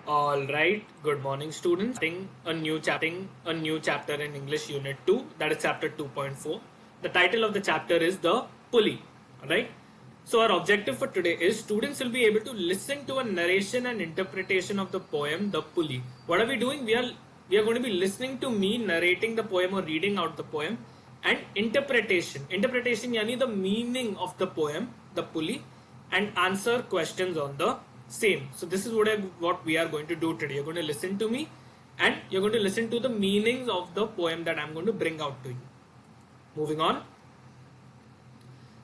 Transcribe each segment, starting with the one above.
All right. Good morning, students. A new chapter in English Unit 2. That is chapter 2.4. The title of the chapter is The Pulley. All right. So our objective for today is students will be able to listen to a narration and interpretation of the poem The Pulley. What are we doing? We are going to be listening to me narrating the poem or reading out the poem, and interpretation. Interpretation yani the meaning of the poem The Pulley, and answer questions on the same. So this is what we are going to do today. You're going to listen to me and you're going to listen to the meanings of the poem that I'm going to bring out to you. Moving on.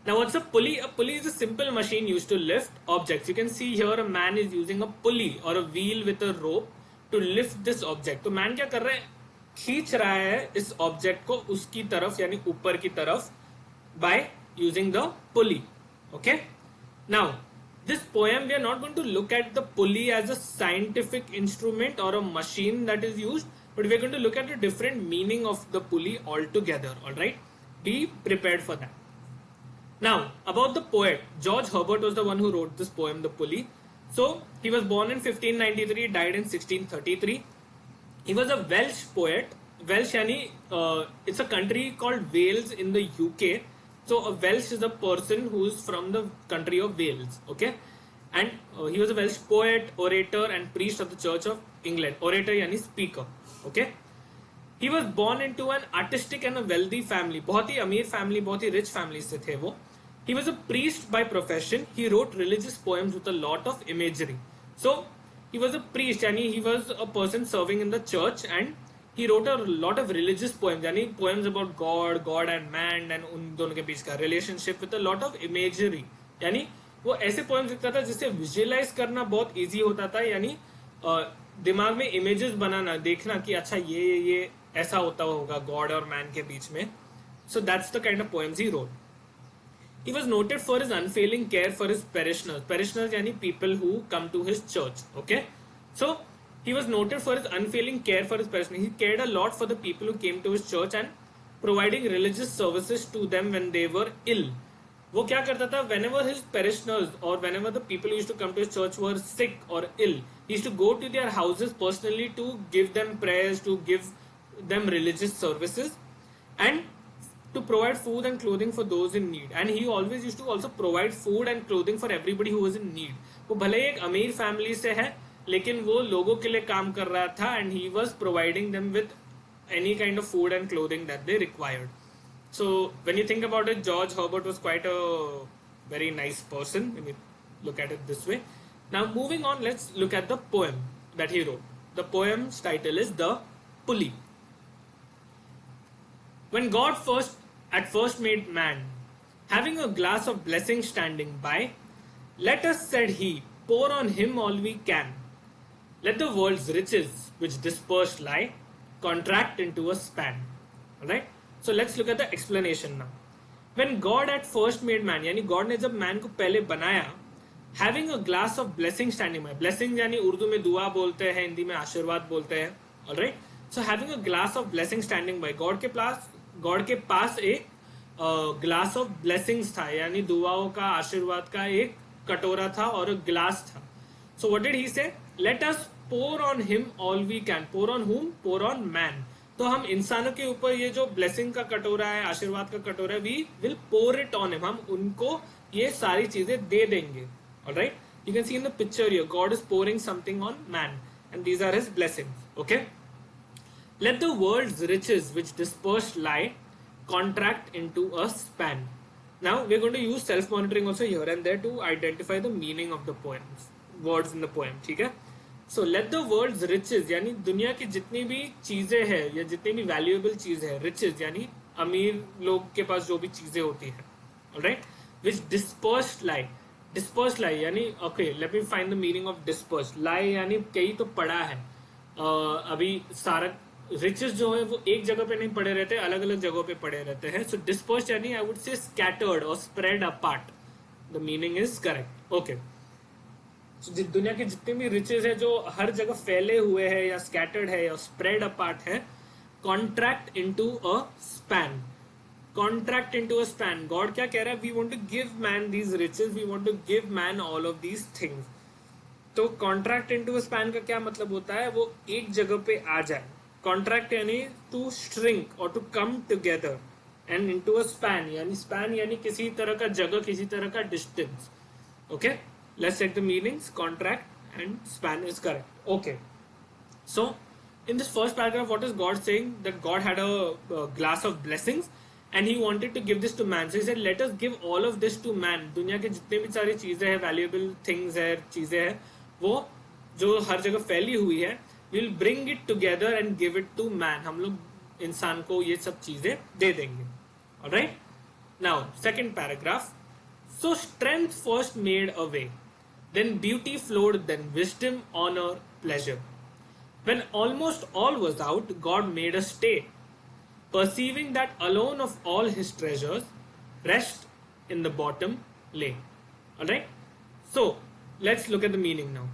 Now what's a pulley? A pulley is a simple machine used to lift objects. You can see here a man is using a pulley or a wheel with a rope to lift this object. तो man क्या कर रहा है? खींच रहा है इस object को उसकी तरफ यानी ऊपर की तरफ by using the pulley. Okay? Now, this poem, we are not going to look at the pulley as a scientific instrument or a machine that is used, but we are going to look at the different meaning of the pulley altogether. All right, be prepared for that. Now, about the poet, George Herbert was the one who wrote this poem, The Pulley. So, he was born in 1593, died in 1633. He was a Welsh poet. Welsh, yani, it's a country called Wales in the UK. So a Welsh is a person who is from the country of Wales, okay? And he was a Welsh poet, orator and priest of the Church of England. Orator yani speaker, okay? He was born into an artistic and a wealthy family. बहुत ही अमीर family, बहुत ही rich family से थे वो. He was a priest by profession. He wrote religious poems with a lot of imagery. So he was a priest, yani he was a person serving in the church, and he wrote a lot of religious poems, यानी poems about God and man and उन दोनों के बीच का relationship with a lot of imagery. यानी वो ऐसे poems लिखता था जिससे visualize करना बहुत easy होता था, यानी दिमाग में images बनाना, देखना कि अच्छा ये ऐसा होता होगा God और man के बीच में. So that's the kind of poems he wrote. He was noted for his unfailing care for his parishioners. Parishioners यानी people who come to his church. Okay, so he was noted for his unfailing care for his parishioners. He cared a lot for the people who came to his church and providing religious services to them when they were ill. वो क्या करता था? Whenever his parishioners or whenever the people who used to come to his church were sick or ill, he used to go to their houses personally to give them prayers, to give them religious services, and to provide food and clothing for those in need. And he always used to also provide food and clothing for everybody who was in need. वो भले ही एक अमीर family से है, लेकिन वो लोगों के लिए काम कर रहा था, and he was providing them with any kind of food and clothing that they required. So when you think about it, George Herbert was quite a very nice person when you look at it this way. Now moving on, let's look at the poem that he wrote. The poem's title is The Pulley. When God at first made man, having a glass of blessing standing by, let us, said he, pour on him all we can. Let the world's riches, which dispersed lie, contract into a span. Alright? So let's look at the explanation now. When God at first made man, यानी God ने जब man को पहले बनाया, having a glass of blessing standing by. Blessing यानी उर्दू में दुआ बोलते हैं, हिंदी में आशीर्वाद बोलते हैं. Alright? So having a glass of blessing standing by. God के पास एक ग्लास ऑफ ब्लेसिंग्स था, यानी दुआओं का, आशीर्वाद का एक कटोरा था और एक ग्लास था. So what did he say? Let us pour on him all we can. Pour on whom? Pour on man. तो हम इंसानों के ऊपर ये जो ब्लेसिंग का कटोरा है, आशीर्वाद का कटोरा है, we will pour it on him. हम उनको ये सारी चीजें दे देंगे. Alright? You can see in the picture here, God is pouring something on man, and these are his blessings. Okay? Let the world's riches which dispersed lie contract into a span. Now we're going to use self-monitoring also here and there to identify the meaning of the poems, words in the poem. ठीक है? So let the world's riches, यानी दुनिया की जितनी भी चीजें हैं या जितनी भी valuable चीज है, riches यानी अमीर लोग के पास जो भी चीजें होती है, alright? Which dispersed lie. Dispersed lie यानी okay, let me find the meaning of dispersed. Lie यानी कहीं तो पड़ा है. अभी सारा riches जो है वो एक जगह पे नहीं पड़े रहते, अलग अलग जगहों पे पड़े रहते हैं. So dispersed यानी I would say scattered or spread apart. The meaning is correct. Okay. So दुनिया की जितनी भी riches है जो हर जगह फैले हुए हैं या scattered है या spread apart है, contract into a span. Contract into a span. God क्या कह रहा है? We want to give man these riches. We want to give man all of these things. तो कॉन्ट्रैक्ट इनटू अ स्पैन का क्या मतलब होता है, वो एक जगह पे आ जाए. कॉन्ट्रैक्ट यानी टू श्रिंक और to come together, and into a span यानी किसी तरह का जगह, किसी तरह का distance. Okay, let's check the meanings. Contract and span is correct. Okay, so in this first paragraph, what is God saying? That God had a glass of blessings and he wanted to give this to man. So he said, let us give all of this to man. दुनिया के जितने भी सारी चीजें हैं, valuable things है, चीजें हैं, वो जो हर जगह फैली हुई है, we'll bring it together and give it to man. हम लोग इंसान को ये सब चीजें दे देंगे. Alright? Now, second paragraph. So strength first made a way, then beauty flowed, then wisdom, honor, pleasure. When almost all was out, God made a stay, perceiving that alone of all his treasures, rest in the bottom lay. Alright? So, let's look at the meaning now.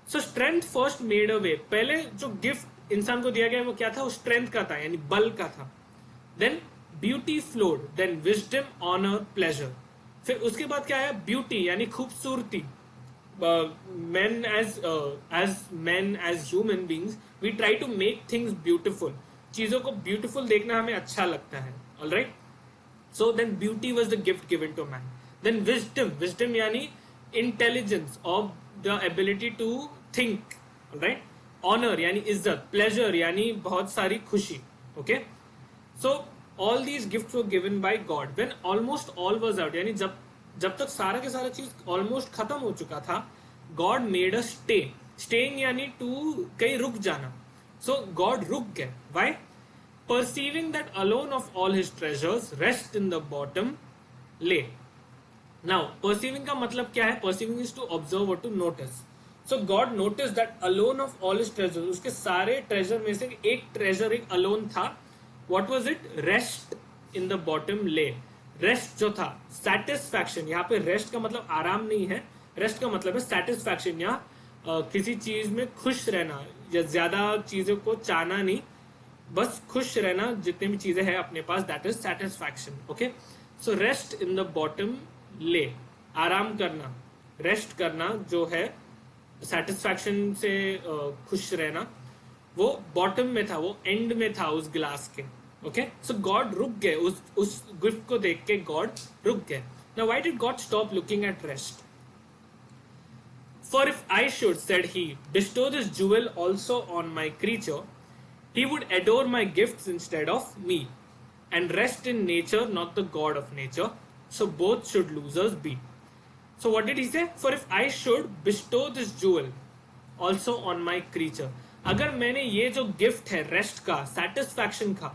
So, strength first made a way. पहले जो gift इंसान को दिया गया वो क्या था, वो स्ट्रेंथ का था, यानी बल का था. Then beauty flowed, then wisdom, honor, pleasure. फिर उसके बाद क्या है, ब्यूटी यानी खूबसूरती. Men as human beings, we try to make things beautiful. चीजों को beautiful देखना हमें अच्छा लगता है. All right? So then beauty was the gift given to man. Then wisdom यानी intelligence or the ability to think. All right? Honor यानी इज्जत. Pleasure यानी बहुत सारी खुशी. Okay? So all these gifts were given by God when almost all was out. यानी जब तक सारा के सारा चीज ऑलमोस्ट खत्म हो चुका था, God made a stay. Staying यानी टू कहीं रुक जाना. सो गॉड रुक गए. Why? Perceiving that alone of all his treasures rest in the bottom lay. Now perceiving का मतलब क्या है? परसीविंग इज टू ऑब्जर्व और to notice. So God notice that alone of all his treasures, उसके सारे treasure में से एक ट्रेजर, एक अलोन था. What was it? Rest in the bottom ले. रेस्ट जो था, सेटिस्फैक्शन. यहाँ पे रेस्ट का मतलब आराम नहीं है, रेस्ट का मतलब है सेटिस्फैक्शन, या किसी चीज में खुश रहना, या ज्यादा चीजों को चाहना नहीं, बस खुश रहना जितने भी चीजें हैं अपने पास, that is satisfaction. Okay, so rest in the bottom ले, आराम करना, रेस्ट करना जो है सेटिस्फैक्शन से खुश रहना, वो बॉटम में था, वो एंड में था उस ग्लास के. ओके, सो गॉड रुक गए, उस गिफ्ट को देख के गॉड रुक गए. Now why did God stop looking at rest? For if I should, said he, bestow this jewel also on my creature, he would adore my gifts instead of me, and rest in nature, not the God of nature. So both should losers be. So what did he say? For if I should bestow this jewel also on my creature, अगर मैंने ये जो gift है rest का, satisfaction का,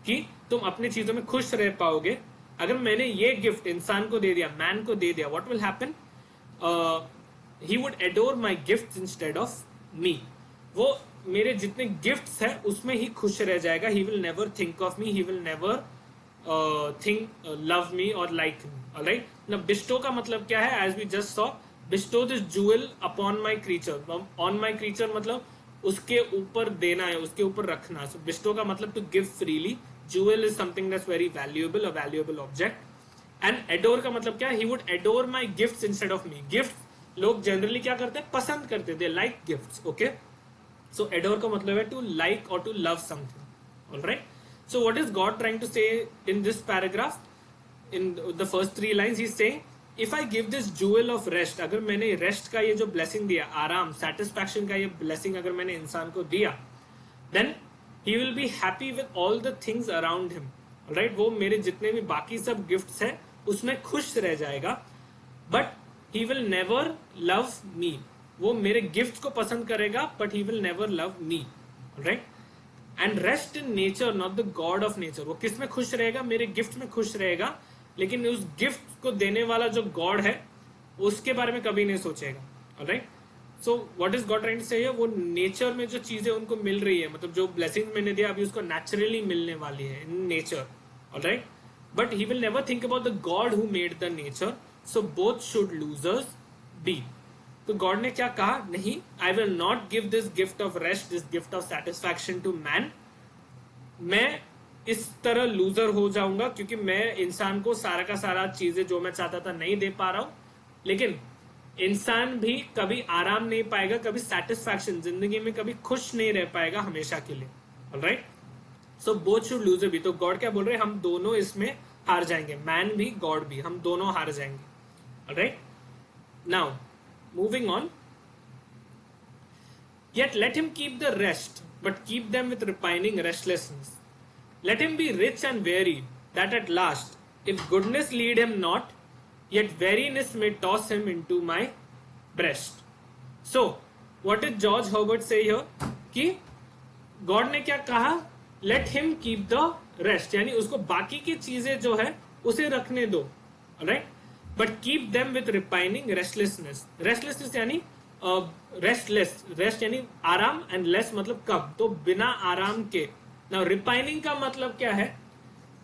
कि तुम अपनी चीजों में खुश रह पाओगे, अगर मैंने ये गिफ्ट इंसान को दे दिया, मैन को दे दिया, what will happen? He would adore my gifts instead of me. वो मेरे जितने गिफ्ट्स हैं उसमें ही खुश रह जाएगा. He will never think of me. He will never love me or like me. Alright? Now bestow का मतलब क्या है? As we just saw, bestow this jewel upon my creature. On my creature मतलब उसके ऊपर देना है, उसके ऊपर रखना. So bestow का मतलब to give freely. Jewel is something that's very valuable, a valuable object. And adore का मतलब क्या है? He would adore my gifts instead of me. Gifts लोग जनरली क्या करते हैं? पसंद करते. They like gifts. Okay, so adore का मतलब है टू लाइक और to love something. Alright, so what is God trying to say in this paragraph? In the first 3 lines he is saying, if I give this jewel of rest, अगर मैंने rest का ये जो blessing दिया, आराम, satisfaction का ये blessing अगर मैंने इंसान को दिया, then he will be happy with all the things around him. Alright, वो मेरे जितने भी बाकी सब गिफ्ट्स हैं उसमें खुश रह जाएगा. But he will never love me. वो मेरे गिफ्ट को पसंद करेगा, but he will never love me. Right? And rest in nature, not the God of nature. वो किस में खुश रहेगा? मेरे गिफ्ट में खुश रहेगा, लेकिन उस गिफ्ट को देने वाला जो गॉड है उसके बारे में कभी नहीं सोचेगा. Alright? So what is God trying to say here? वो नेचर में जो चीजें उनको मिल रही है, मतलब जो ब्लेसिंग मैंने दिया अभी उसको नेचुरली मिलने वाली है in nature. Alright? But he will never think about the God who made the nature. So both should losers be. तो गॉड ने क्या कहा? नहीं, I will not give this gift of rest, this gift of satisfaction to man. मैं इस तरह loser हो जाऊंगा क्योंकि मैं इंसान को सारा का सारा चीजें जो मैं चाहता था नहीं दे पा रहा हूं. लेकिन इंसान भी कभी आराम नहीं पाएगा, कभी सेटिस्फैक्शन, जिंदगी में कभी खुश नहीं रह पाएगा हमेशा के लिए. Alright, so both should losers be. तो गॉड क्या बोल रहे हैं, हम दोनों इसमें हार जाएंगे, मैन भी गॉड भी, हम दोनों हार जाएंगे. Alright, now moving on. Yet let him keep the rest, but keep them with repining restlessness. Let him be rich and weary, that at last, if goodness lead him not, yet weariness may toss him into my breast. So, what did George Herbert say here? कि God ने क्या कहा, let him keep the rest, यानी उसको बाकी की चीजें जो है उसे रखने दो. Right, but keep them with repining restlessness. Restlessness यानी रेस्टलेस, रेस्ट यानी आराम, एंड लेस मतलब कब, तो बिना आराम के. नाउ रिपाइनिंग का मतलब क्या है,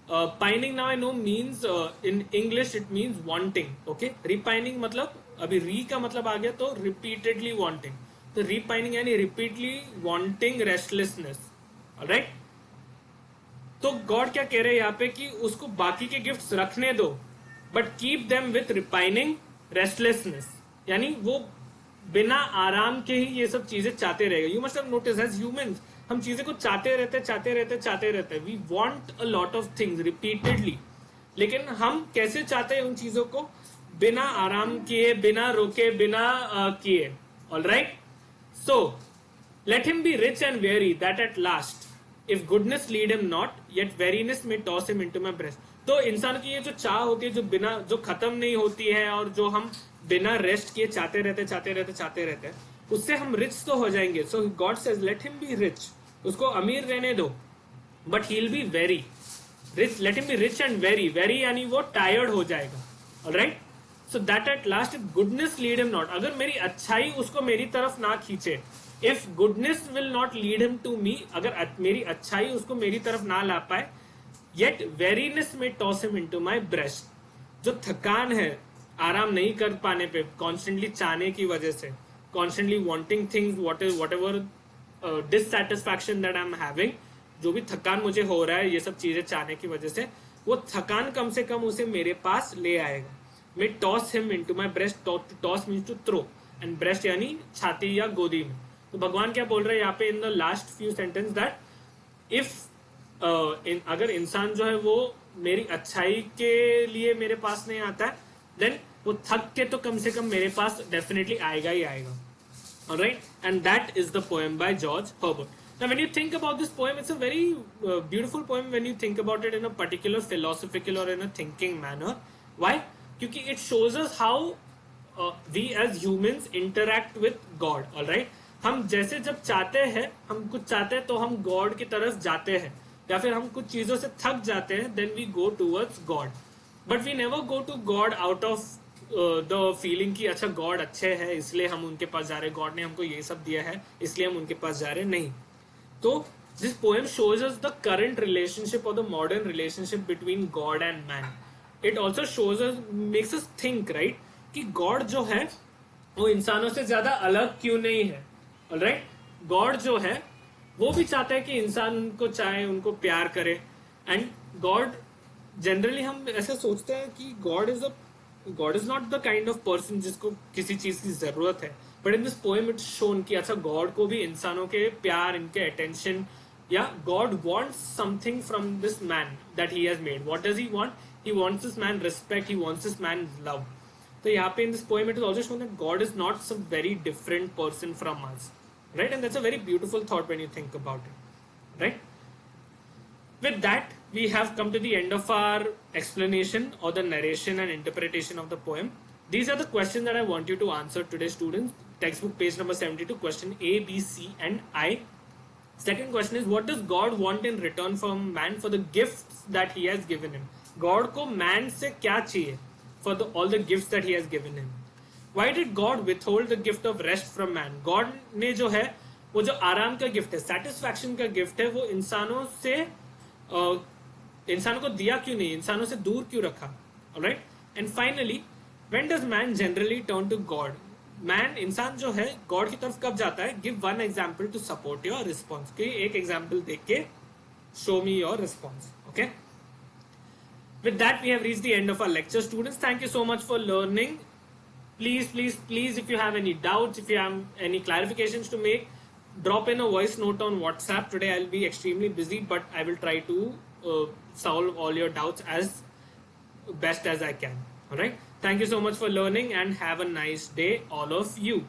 pining now I know means in English it means wanting. Okay, repining मतलब अभी री का मतलब आ गया, तो रिपीटेडली वांटिंग. तो रिपाइनिंग यानी रिपीटली वांटिंग रेस्टलेसनेस. ऑलराइट, तो गॉड क्या कह रहे हैं यहाँ पे कि उसको बाकी के गिफ्ट्स रखने दो, but keep them with repining restlessness, यानी वो बिना आराम के ही ये सब चीजें चाहते रहेगा. You must have notice as humans, हम चीजें को चाहते रहते. We want a lot of things repeatedly, लेकिन हम कैसे चाहते हैं उन चीजों को, बिना आराम किए, बिना रोके, बिना किए. Alright, so let him be rich and weary, that at last if goodness lead him not, yet weariness may toss him into my breast. तो इंसान की ये जो चाह होती है, जो बिना, जो खत्म नहीं होती है, और जो हम बिना रेस्ट किए चाहते रहते, उससे हम रिच तो हो जाएंगे. So God says let him be rich, उसको अमीर रहने दो, but he will be very rich. Let him be rich and weary, weary यानी वो टायर्ड हो जाएगा. Alright, so that at last if goodness lead him not, अगर मेरी अच्छाई उसको मेरी तरफ ना खींचे, if goodness will not lead him to me, अगर मेरी अच्छाई उसको मेरी तरफ ना ला पाए, yet weariness may toss him into my breast. जो थकान है आराम नहीं कर पाने पे, कॉन्स्टेंटली चाहने की वजह से, constantly wanting things, what ever dissatisfaction that I am having, जो भी थकान मुझे हो रहा है ये सब चीजें चाहने की वजह से, वो थकान कम से कम उसे मेरे पास ले आएगा. May toss him into my breast. Toss means to throw, and breast यानी छाती या गोदी में. तो भगवान क्या बोल रहे हैं यहाँ पे in the last few sentence, that if अगर इंसान जो है वो मेरी अच्छाई के लिए मेरे पास नहीं आता है, देन वो थक के तो कम से कम मेरे पास डेफिनेटली आएगा ही आएगा. Alright, and that is the poem by George Herbert. Now, when you think about this poem, it's a very beautiful poem when you think about it in a particular philosophical or in a thinking manner. Why? क्योंकि it shows us how we as humans interact with God. All right? हम जैसे जब चाहते हैं, हम कुछ चाहते हैं तो हम गॉड की तरफ जाते हैं, या फिर हम कुछ चीजों से थक जाते हैं, then we go towards God. But we never go to God out of the feeling कि अच्छा गॉड अच्छे हैं इसलिए हम उनके पास जा रहे हैं, गॉड ने हमको ये सब दिया है इसलिए हम उनके पास जा रहे हैं. नहीं. तो this poem shows us the current relationship और the modern relationship between God and man. It also shows us, makes us think, right, कि गॉड जो है वो इंसानों से ज्यादा अलग क्यों नहीं है. ऑलराइट, गॉड जो है वो भी चाहता है कि इंसान उनको चाहे, उनको प्यार करे. एंड गॉड जनरली हम ऐसा सोचते हैं कि God is not the kind of person जिसको किसी चीज की जरूरत है. But in this poem it's shown कि अच्छा गॉड को भी इंसानों के प्यार, इनके अटेंशन, या God wants something from this man that he has made. What does he want? He wants this man respect, he wants this man love. तो यहाँ पे in this poem it is also shown that God is not some very different person from us. Right, and that's a very beautiful thought when you think about it. Right? With that, we have come to the end of our explanation or the narration and interpretation of the poem. These are the questions that I want you to answer today, students. Textbook page number 72, question A, B, C, and I. Second question is, what does God want in return from man for the gifts that he has given him? God को man से क्या चाहिए for all the gifts that he has given him? Why did God withhold the gift of rest from man? God ने जो है वो जो आराम का गिफ्ट है, सेटिस्फैक्शन का गिफ्ट है, वो इंसानों से इंसानों को दिया क्यों नहीं, इंसानों से दूर क्यों रखा. Alright, and finally, when does man generally turn to God? Man, इंसान जो है गॉड की तरफ कब जाता है? Give one example to support your response. कि एक एग्जाम्पल देख के show me your response. Okay, with that we have reached the end of our lecture, students. Thank you so much for learning. Please, if you have any doubts, if you have any clarifications to make, drop in a voice note on WhatsApp. Today I'll be extremely busy, but I will try to solve all your doubts as best as I can. All right. Thank you so much for learning and have a nice day, all of you.